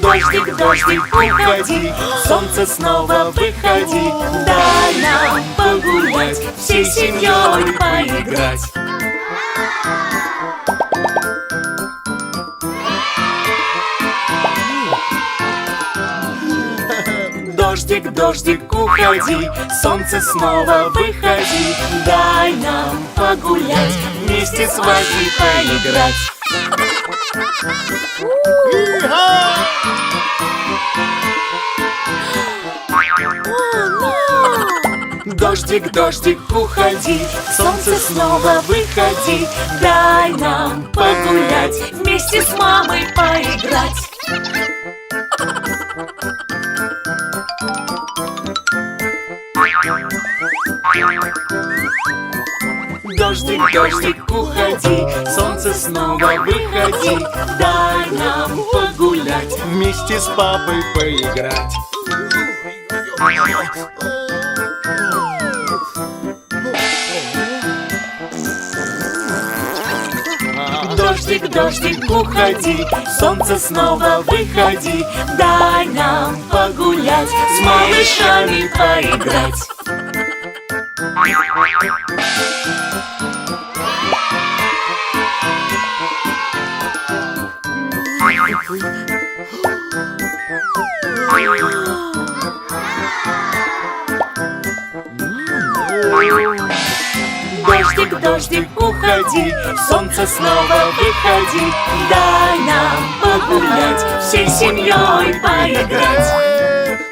Дождик, дождик, уходи, солнце снова выходи, дай нам погулять, всей семьей поиграть. Дождик, дождик, уходи, солнце снова выходи, дай нам погулять, вместе с вами поиграть. Дождик, дождик, уходи, солнце снова выходи, дай нам погулять, вместе с мамой поиграть. Дождик, дождик, уходи, солнце снова выходи, дай нам погулять, вместе с папой поиграть. Дождик, дождик, уходи, солнце снова выходи, дай нам погулять, с малышами поиграть. Дождик, дождик, уходи, солнце снова выходи, дай нам погулять, всей семьей поиграть.